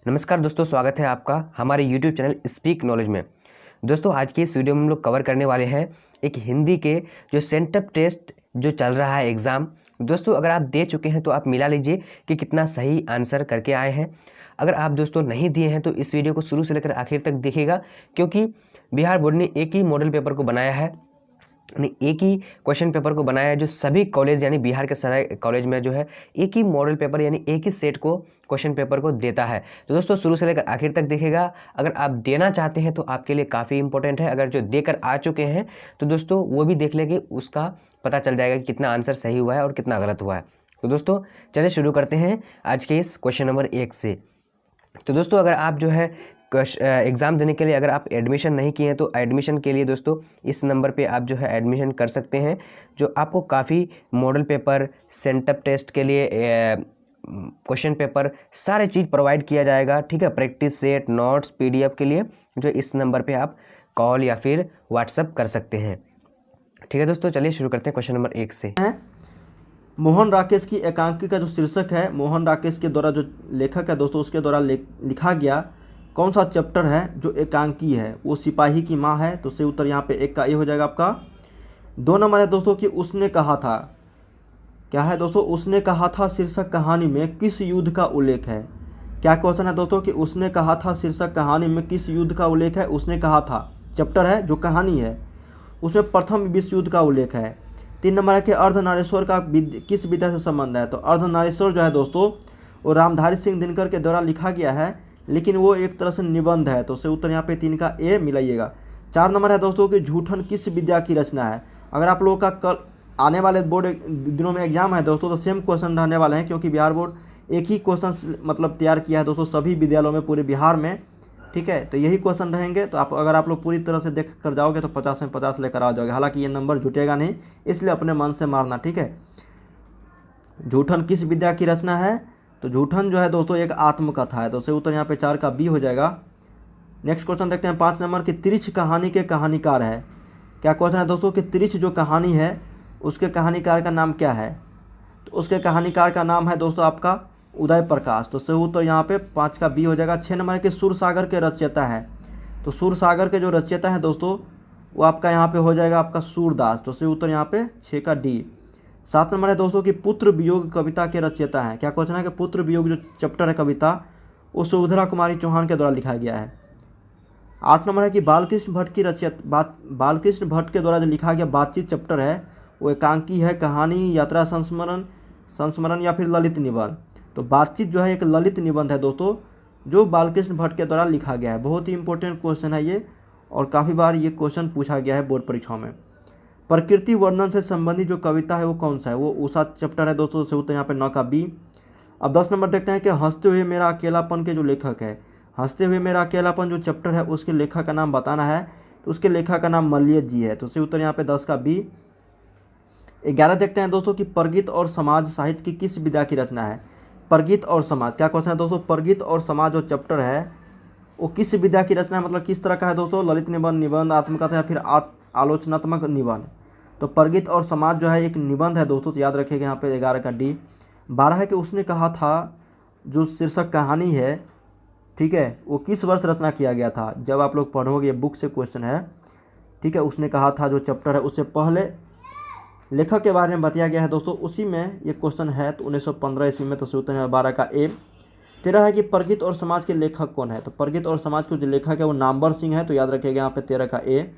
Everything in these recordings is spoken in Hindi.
नमस्कार दोस्तों, स्वागत है आपका हमारे YouTube चैनल स्पीक नॉलेज में। दोस्तों आज की इस वीडियो में हम लोग कवर करने वाले हैं एक हिंदी के जो सेंटअप टेस्ट जो चल रहा है एग्ज़ाम। दोस्तों अगर आप दे चुके हैं तो आप मिला लीजिए कि कितना सही आंसर करके आए हैं। अगर आप दोस्तों नहीं दिए हैं तो इस वीडियो को शुरू से लेकर आखिर तक देखिएगा, क्योंकि बिहार बोर्ड ने एक ही मॉडल पेपर को बनाया है, एक ही क्वेश्चन पेपर को बनाया है जो सभी कॉलेज यानी बिहार के सारे कॉलेज में जो है एक ही मॉडल पेपर यानी एक ही सेट को क्वेश्चन पेपर को देता है। तो दोस्तों शुरू से लेकर आखिर तक देखिएगा। अगर आप देना चाहते हैं तो आपके लिए काफ़ी इंपॉर्टेंट है। अगर जो देकर आ चुके हैं तो दोस्तों वो भी देख लेंगे, उसका पता चल जाएगा कि कितना आंसर सही हुआ है और कितना गलत हुआ है। तो दोस्तों चलिए शुरू करते हैं आज के इस क्वेश्चन नंबर 1 से। तो दोस्तों अगर आप जो है एग्ज़ाम देने के लिए अगर आप एडमिशन नहीं किए हैं तो एडमिशन के लिए दोस्तों इस नंबर पे आप जो है एडमिशन कर सकते हैं, जो आपको काफ़ी मॉडल पेपर, सेंटअप टेस्ट के लिए क्वेश्चन पेपर सारे चीज़ प्रोवाइड किया जाएगा। ठीक है, प्रैक्टिस सेट, नोट्स, PDF के लिए जो इस नंबर पे आप कॉल या फिर व्हाट्सअप कर सकते हैं। ठीक है दोस्तों, चलिए शुरू करते हैं क्वेश्चन नंबर 1 से। मोहन राकेश की एकांकी का जो शीर्षक है, मोहन राकेश के द्वारा जो लेखक है दोस्तों उसके द्वारा लिखा गया कौन सा चैप्टर है जो एकांकी है? वो सिपाही की माँ है। तो सही उत्तर यहाँ पे 1 का ए हो जाएगा आपका। 2 नंबर है दोस्तों कि उसने कहा था, क्या है दोस्तों? उसने कहा था शीर्षक कहानी में किस युद्ध का उल्लेख है? क्या क्वेश्चन है दोस्तों कि उसने कहा था शीर्षक कहानी में किस युद्ध का उल्लेख है? उसने कहा था चैप्टर है जो कहानी है, उसमें प्रथम विश्व युद्ध का उल्लेख है। 3 नंबर है कि अर्धनारीश्वर का किस विधा से संबंध है? तो अर्धनारीश्वर जो है दोस्तों वो रामधारी सिंह दिनकर के द्वारा लिखा गया है, लेकिन वो एक तरह से निबंध है। तो सही उत्तर यहाँ पे 3 का ए मिलाइएगा। 4 नंबर है दोस्तों कि झूठन किस विद्या की रचना है? अगर आप लोगों का कल आने वाले बोर्ड दिनों में एग्जाम है दोस्तों तो सेम क्वेश्चन रहने वाले हैं, क्योंकि बिहार बोर्ड एक ही क्वेश्चन मतलब तैयार किया है दोस्तों सभी विद्यालयों में पूरे बिहार में। ठीक है, तो यही क्वेश्चन रहेंगे। तो अगर आप लोग पूरी तरह से देख कर जाओगे तो 50 में 50 लेकर आ जाओगे। हालांकि ये नंबर जुटेगा नहीं, इसलिए अपने मन से मारना। ठीक है, झूठन किस विद्या की रचना है? तो झूठन जो है दोस्तों एक आत्मकथा है। तो सही उत्तर यहाँ पे 4 का बी हो जाएगा। नेक्स्ट क्वेश्चन देखते हैं 5 नंबर की तिरछ कहानी के कहानीकार है। क्या क्वेश्चन है दोस्तों कि तिरछ जो कहानी है उसके कहानीकार का नाम क्या है? तो उसके कहानीकार का नाम है दोस्तों आपका उदय प्रकाश। तो सही उत्तर यहाँ पे 5 का बी हो जाएगा। 6 नंबर के सूरसागर के रचयिता है। तो सूरसागर के जो रचयिता है दोस्तों वो आपका यहाँ पे हो जाएगा आपका सूरदास। तो सही उत्तर यहाँ पे 6 का डी। 7 नंबर है दोस्तों कि पुत्र वियोग कविता के रचयिता हैं। क्या क्वेश्चन है कि पुत्र वियोग जो चैप्टर है कविता वो सुभद्रा कुमारी चौहान के द्वारा लिखा गया है। 8 नंबर है कि बालकृष्ण भट्ट की बालकृष्ण भट्ट के द्वारा जो लिखा गया बातचीत चैप्टर है वो एकांकी है, कहानी, यात्रा, संस्मरण या फिर ललित निबंध? तो बातचीत जो है एक ललित निबंध है दोस्तों जो बालकृष्ण भट्ट के द्वारा लिखा गया है। बहुत ही इंपॉर्टेंट क्वेश्चन है ये, और काफ़ी बार ये क्वेश्चन पूछा गया है बोर्ड परीक्षाओं में। प्रकृति वर्णन से संबंधित जो कविता है वो कौन सा है? वो उषा चैप्टर है दोस्तों। से उत्तर यहाँ पे 9 का बी। अब 10 नंबर देखते हैं कि हंसते हुए मेरा अकेलापन के जो लेखक है, हंसते हुए मेरा अकेलापन जो चैप्टर है उसके लेखक का नाम बताना है। तो उसके लेखक का नाम मलियत जी है। तो सही उत्तर यहाँ पे 10 का बी। 11 देखते हैं दोस्तों कि परगीत और समाज साहित्य की किस विधा की रचना है? परगीत और समाज, क्या क्वेश्चन है दोस्तों? परगीत और समाज जो चैप्टर है वो किस विधा की रचना है, मतलब किस तरह का है दोस्तों? ललित निबंध, निबंध, आत्मकथा या फिर आलोचनात्मक निबंध? तो परगीत और समाज जो है एक निबंध है दोस्तों। तो याद रखिएगा यहाँ पे 11 का डी। 12 है कि उसने कहा था जो शीर्षक कहानी है, ठीक है, वो किस वर्ष रचना किया गया था? जब आप लोग पढ़ोगे बुक से क्वेश्चन है। ठीक है, उसने कहा था जो चैप्टर है उससे पहले लेखक के बारे में बताया गया है दोस्तों, उसी में ये क्वेश्चन है। तो 1915 ईस्वी में। तो सूत्र है 12 का ए। 13 है कि परगीत और समाज के लेखक कौन है? तो परगीत और समाज के जो लेखक है वो नामवर सिंह है। तो याद रखिएगा यहाँ पे 13 का ए।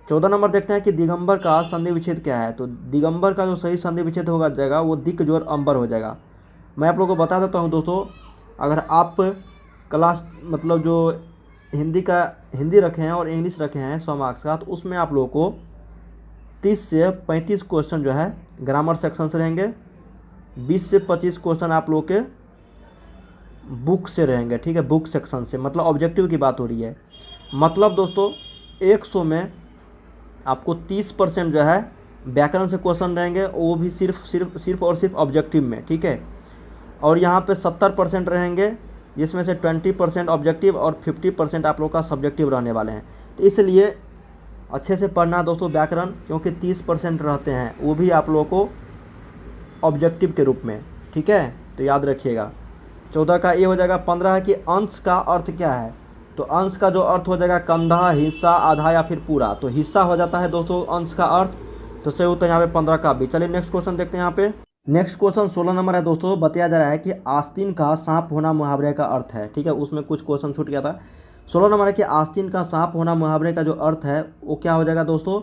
14 नंबर देखते हैं कि दिगंबर का संधि विच्छेद क्या है? तो दिगंबर का जो सही संधि विच्छेद होगा जाएगा वो दिक जोर अंबर हो जाएगा। मैं आप लोगों को बता देता हूँ दोस्तों, अगर आप क्लास मतलब जो हिंदी रखे हैं और इंग्लिश रखे हैं 100 मार्क्स का, तो उसमें आप लोगों को 30 से 35 क्वेश्चन जो है ग्रामर सेक्शन से रहेंगे, 20 से 25 क्वेश्चन आप लोग के बुक से रहेंगे। ठीक है, बुक सेक्शन से, मतलब ऑब्जेक्टिव की बात हो रही है। मतलब दोस्तों 100 में आपको 30% जो है व्याकरण से क्वेश्चन रहेंगे, वो भी सिर्फ और सिर्फ ऑब्जेक्टिव में। ठीक है, और यहाँ पे 70% रहेंगे जिसमें से 20% ऑब्जेक्टिव और 50% आप लोग का सब्जेक्टिव रहने वाले हैं। तो इसलिए अच्छे से पढ़ना दोस्तों व्याकरण, क्योंकि 30% रहते हैं वो भी आप लोगों को ऑब्जेक्टिव के रूप में। ठीक है, तो याद रखिएगा। 14 का ए हो जाएगा। 15 है कि अंश का अर्थ क्या है, तो अंश का जो अर्थ हो जाएगा कंधा, हिस्सा, आधा या फिर पूरा। तो हिस्सा हो जाता है दोस्तों अंश का अर्थ, तो सही उत्तर यहाँ पे 15 का बी। चलिए नेक्स्ट क्वेश्चन देखते हैं यहाँ पे। नेक्स्ट क्वेश्चन 16 नंबर है दोस्तों। बताया जा रहा है कि आस्तीन का सांप होना मुहावरे का अर्थ है। ठीक है, उसमें कुछ क्वेश्चन छूट गया था। 16 नंबर है कि आस्तीन का सांप होना मुहावरे का जो अर्थ है वो क्या हो जाएगा दोस्तों,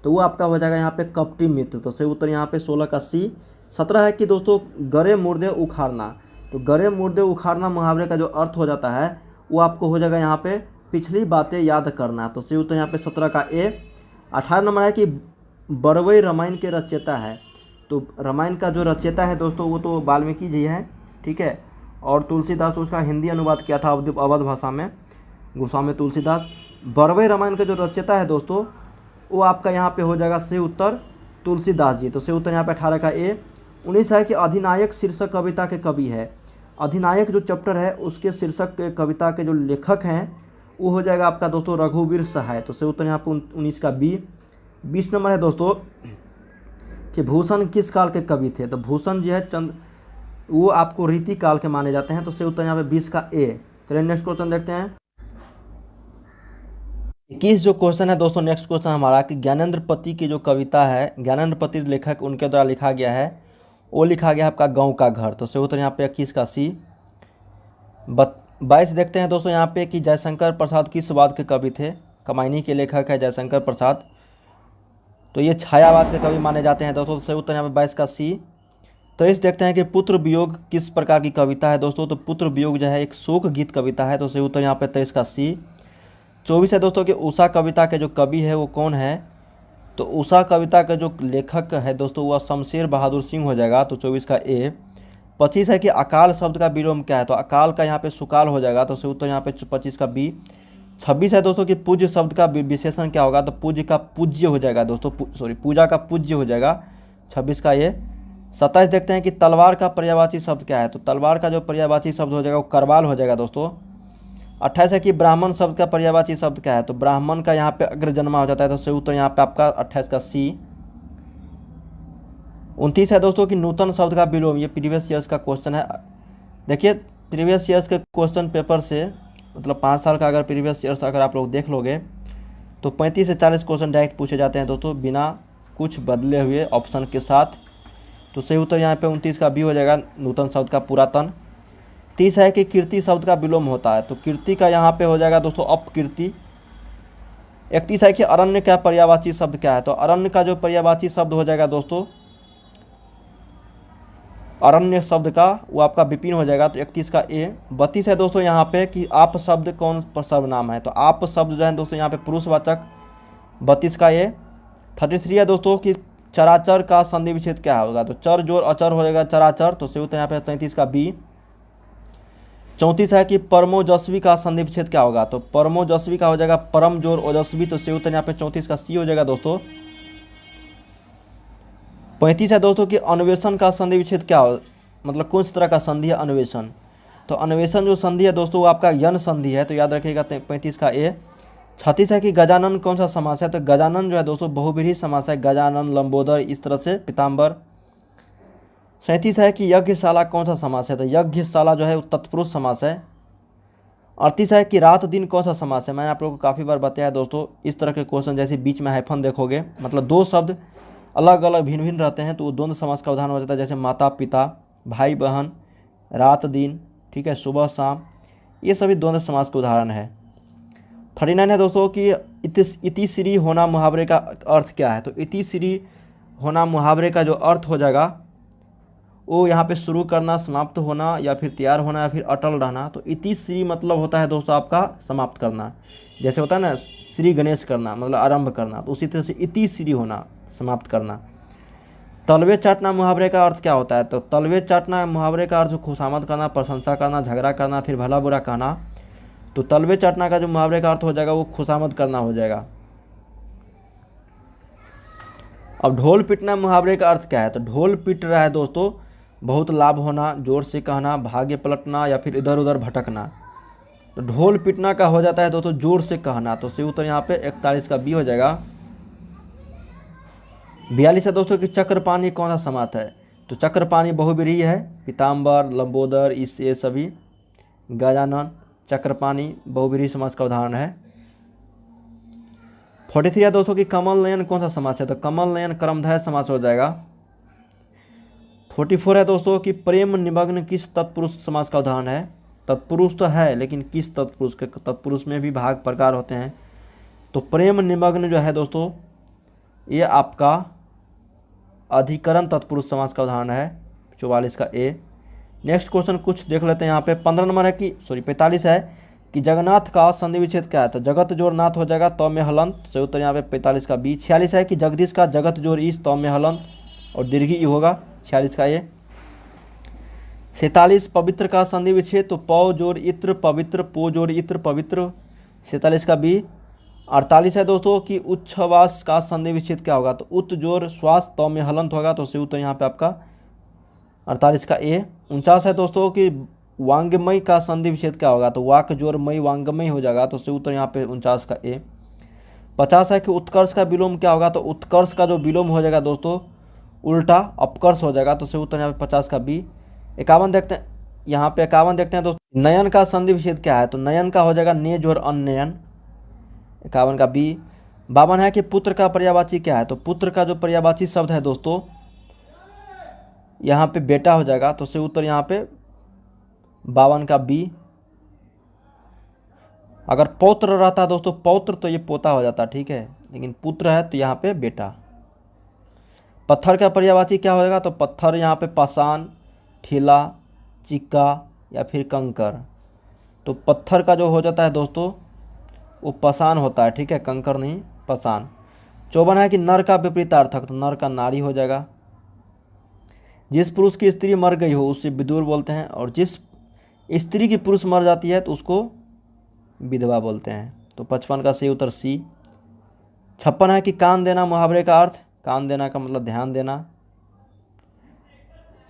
तो वो आपका हो जाएगा यहाँ पे कपटी मित्र। तो सही उत्तर यहाँ पे 16 का सी। 17 है कि दोस्तों गरे मुर्दे उखाड़ना। तो गरे मुर्दे उखाड़ना मुहावरे का जो अर्थ हो जाता है वो आपको हो जाएगा यहाँ पे पिछली बातें याद करना। तो सही उत्तर यहाँ पे 17 का ए। 18 नंबर है कि बरवई रामायण के रचयिता है। तो रामायण का जो रचयिता है दोस्तों वो तो वाल्मीकि जी हैं, ठीक है, और तुलसीदास उसका हिंदी अनुवाद किया था अवध भाषा में, गोस्वामी तुलसीदास। बरवई रामायण का जो रचयिता है दोस्तों वो आपका यहाँ पे हो जाएगा सही उत्तर तुलसीदास जी। तो सही उत्तर यहाँ पे 18 का ए। 19 है कि अधिनायक शीर्षक कविता के कवि है। अधिनायक जो चैप्टर है उसके शीर्षक के कविता के जो लेखक हैं वो हो जाएगा आपका दोस्तों रघुवीर सहाय। तो सही उत्तर यहाँ पे 19 का बी। 20 नंबर है दोस्तों कि भूषण किस काल के कवि थे। तो भूषण जो है वो आपको रीति काल के माने जाते हैं। तो सही उत्तर यहाँ पे 20 का ए। चलिए नेक्स्ट क्वेश्चन देखते हैं। 21 जो क्वेश्चन है दोस्तों, नेक्स्ट क्वेश्चन हमारा कि ज्ञानेंद्र पति की जो कविता है, ज्ञानेंद्र पति लेखक उनके द्वारा लिखा गया है, वो लिखा गया है आपका गाँव का घर। तो सही उत्तर यहाँ पे 21 का सी। 22 देखते हैं दोस्तों यहाँ पे कि जयशंकर प्रसाद किस वाद के कवि थे। कमायनी के लेखक है जयशंकर प्रसाद, तो ये छायावाद के कवि माने जाते हैं दोस्तों। तो सही उत्तर यहाँ पे 22 का सी। 23 देखते हैं कि पुत्र वियोग किस प्रकार की कविता है दोस्तों। तो पुत्र वियोग जो है एक शोक गीत कविता है। तो सही उत्तर यहाँ पे 23 का सी। 24 है दोस्तों कि उषा कविता के जो कवि है वो कौन है। तो उषा कविता का जो लेखक है दोस्तों वह शमशेर बहादुर सिंह हो जाएगा। तो 24 का ए। 25 है कि अकाल शब्द का विलोम क्या है। तो अकाल का यहाँ पे सुकाल हो जाएगा। तो सही उत्तर यहाँ पे 25 का बी। 26 है दोस्तों कि पूज्य शब्द का विशेषण क्या होगा। तो पूज्य का पूज्य हो जाएगा दोस्तों, पूजा का पूज्य हो जाएगा। 26 का ये। 27 देखते हैं कि तलवार का पर्यायवाची शब्द क्या है। तो तलवार का जो पर्यायवाची शब्द हो जाएगा वो करवाल हो जाएगा दोस्तों। 28 है कि ब्राह्मण शब्द का पर्यायवाची शब्द क्या है। तो ब्राह्मण का यहाँ पे अग्र जन्मा हो जाता है। तो सही उत्तर यहाँ पे आपका 28 का सी। 29 है दोस्तों कि नूतन शब्द का विलोम। ये प्रीवियस ईयर्स का क्वेश्चन है। देखिए प्रीवियस ईयर्स के क्वेश्चन पेपर से मतलब 5 साल का अगर प्रीवियस ईयर्स अगर आप लोग देख लोगे तो 35 से 40 क्वेश्चन डायरेक्ट पूछे जाते हैं दोस्तों बिना कुछ बदले हुए ऑप्शन के साथ। तो सही उत्तर यहाँ पे 29 का बी हो जाएगा, नूतन शब्द का पुरातन। 30 है कि कीर्ति शब्द का विलोम होता है। तो कीर्ति का यहाँ पे हो जाएगा दोस्तों अपकीर्ति। 31 है कि अरण्य का पर्यायवाची शब्द क्या है। तो अरण्य का जो पर्यायवाची शब्द हो जाएगा दोस्तों अरण्य शब्द का वो आपका विपिन हो जाएगा। तो 31 का ए। 32 है दोस्तों यहाँ पे कि आप शब्द कौन सर्वनाम है। तो आप शब्द जो है दोस्तों यहाँ पे पुरुषवाचक। 32 का ए। 33 है दोस्तों कि चराचर का संधि विच्छेद क्या होगा। तो चर जोर अचर हो जाएगा चराचर। तो सही उत्तर यहाँ पे 33 का बी। 34 है कि परमोजस्वी का संधि विच्छेद क्या होगा। तो परमोजस्वी का हो जाएगा परम जोर ओजस्वी। तो सही उत्तर यहाँ पे 34 का सी हो जाएगा दोस्तों। 35 है दोस्तों कि अन्वेषण का संधि विच्छेद क्या हो, मतलब कौन सी तरह का संधि है अन्वेषण। तो अन्वेषण जो संधि है दोस्तों वो आपका यन संधि है। तो याद रखिएगा 35 का ए। 36 है कि गजानन कौन सा समास है। तो गजानन जो है दोस्तों बहुव्रीहि समास है। गजानन, लंबोदर, इस तरह से पीताम्बर। 37 है कि यज्ञशाला कौन सा समास है। तो यज्ञशाला जो है वो तत्पुरुष समास है। 38 है कि रात दिन कौन सा समास है। मैंने आप लोगों को काफ़ी बार बताया है दोस्तों, इस तरह के क्वेश्चन जैसे बीच में हाइफन देखोगे मतलब दो शब्द अलग अलग भिन्न भिन्न रहते हैं तो वो द्वंद्व समास का उदाहरण हो जाता है। जैसे माता पिता, भाई बहन, रात दिन, ठीक है, सुबह शाम, ये सभी द्वंद्व समास के उदाहरण है। 39 है दोस्तों कि इतिश्री होना मुहावरे का अर्थ क्या है। तो इतिश्री होना मुहावरे का जो अर्थ हो जाएगा वो यहाँ पे शुरू करना, समाप्त होना, या फिर तैयार होना, या फिर अटल रहना। तो इतिश्री मतलब होता है दोस्तों आपका समाप्त करना। जैसे होता है ना श्री गणेश करना मतलब आरंभ करना, तो उसी तरह से इतिश्री होना समाप्त करना। तलवे चाटना मुहावरे का अर्थ क्या होता है। तो तलवे चाटना मुहावरे का अर्थ खुशामद करना, प्रशंसा करना, झगड़ा करना, फिर भला बुरा कहना। तो तलवे चाटना का जो मुहावरे का अर्थ हो जाएगा वो खुशामद करना हो जाएगा। अब ढोल पिटना मुहावरे का अर्थ क्या है। तो ढोल पिट रहा है दोस्तों, बहुत लाभ होना, जोर से कहना, भाग्य पलटना, या फिर इधर उधर भटकना। तो ढोल पिटना का हो जाता है दोस्तों जोर से कहना। तो सही उत्तर यहाँ पे 41 का बी हो जाएगा। 42 है दोस्तों कि चक्रपाणी कौन सा समास है। तो चक्रपाणी बहुव्रीहि है, पीताम्बर, लंबोदर, इस ये सभी। गजानन, चक्रपाणी बहुव्रीहि समास का उदाहरण है। 43 है दोस्तों कि कमल नयन कौन सा समास है, तो कमल नयन कर्मधारय समास हो जाएगा। 44 है दोस्तों कि प्रेम निमग्न किस तत्पुरुष समास का उदाहरण है, तत्पुरुष तो है लेकिन किस तत्पुरुष के, तत्पुरुष में भी भाग प्रकार होते हैं। तो प्रेम निमग्न जो है दोस्तों ये आपका अधिकरण तत्पुरुष समास का उदाहरण है, 44 का ए। नेक्स्ट क्वेश्चन कुछ देख लेते हैं यहाँ पे। 15 नंबर है कि 45 है कि जगन्नाथ का संधि विच्छेद क्या है, तो जगत जोड़ नाथ हो जाएगा तो में हलंत, सही उत्तर यहाँ पे 45 का बी। 46 है कि जगदीश का जगत जोड़ ईस तो में हलंत और दीर्घी ई होगा, 46 का ए। 47 पवित्र का संधि विच्छेद, तो पौ जोड़ इत्र पवित्र, पो जोड़ इत्र पवित्र, 47 का बी। 48 है दोस्तों कि उच्छ्वास का संधि विच्छेद क्या होगा, तो उत जोड़ श्वास तो में हलंत होगा, तो सही उत्तर यहाँ पे आपका 48 का ए। 49 है दोस्तों कि वांग्मय का संधि विच्छेद क्या होगा, तो वाक जोड़ मई वांग्मय हो जाएगा, तो सही उत्तर यहाँ पे 49 का ए। 50 है कि उत्कर्ष का विलोम क्या होगा, तो उत्कर्ष का जो विलोम हो जाएगा दोस्तों उल्टा अपकर्ष हो जाएगा, तो सही उत्तर यहाँ पे 50 का बी। 51 देखते हैं, यहाँ पे 51 देखते हैं दोस्तों, नयन का संधि विच्छेद क्या है, तो नयन का हो जाएगा ने जोड़ अनयन, 51 का बी। 52 है कि पुत्र का पर्यायवाची क्या है, तो पुत्र का जो पर्यायवाची शब्द है दोस्तों यहाँ पे बेटा हो जाएगा, तो सही उत्तर यहाँ पे 52 का बी। अगर पौत्र रहता दोस्तों पौत्र तो ये पोता हो जाता, ठीक है, लेकिन पुत्र है तो यहाँ पे बेटा। पत्थर का पर्यायवाची क्या हो जाएगा, तो पत्थर यहाँ पे पाषाण, ठीला, चिक्का या फिर कंकर, तो पत्थर का जो हो जाता है दोस्तों वो पाषाण होता है, ठीक है, कंकर नहीं पाषाण। 54 है कि नर का विपरीतार्थक, तो नर का नारी हो जाएगा। जिस पुरुष की स्त्री मर गई हो उससे विदुर बोलते हैं, और जिस स्त्री की पुरुष मर जाती है तो उसको विधवा बोलते हैं, तो 55 का सही उत्तर सी। 56 है कि कान देना मुहावरे का अर्थ, कान देना का मतलब ध्यान देना।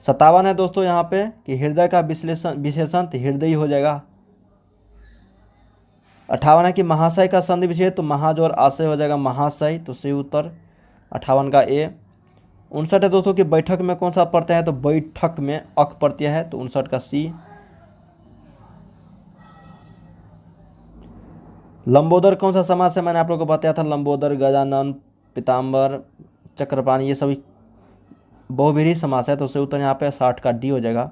57 है दोस्तों यहाँ पे कि हृदय का विशेषण तो हृदय हो जाएगा। 58 है कि महाशय का संधि विच्छेद, तो महाजोर आशय हो जाएगा महाशय, तो सही उत्तर 58 का ए। 59 है दोस्तों कि बैठक में कौन सा प्रत्यय है, तो बैठक में अक प्रत्यय है, तो 59 का सी। लंबोदर कौन सा समास है, मैंने आप लोगों को बताया था, लंबोदर, गजानन, पीताम्बर, चक्रपाणी ये सभी बहुव्रीहि समास है, तो सही उत्तर यहाँ पे 60 का डी हो जाएगा।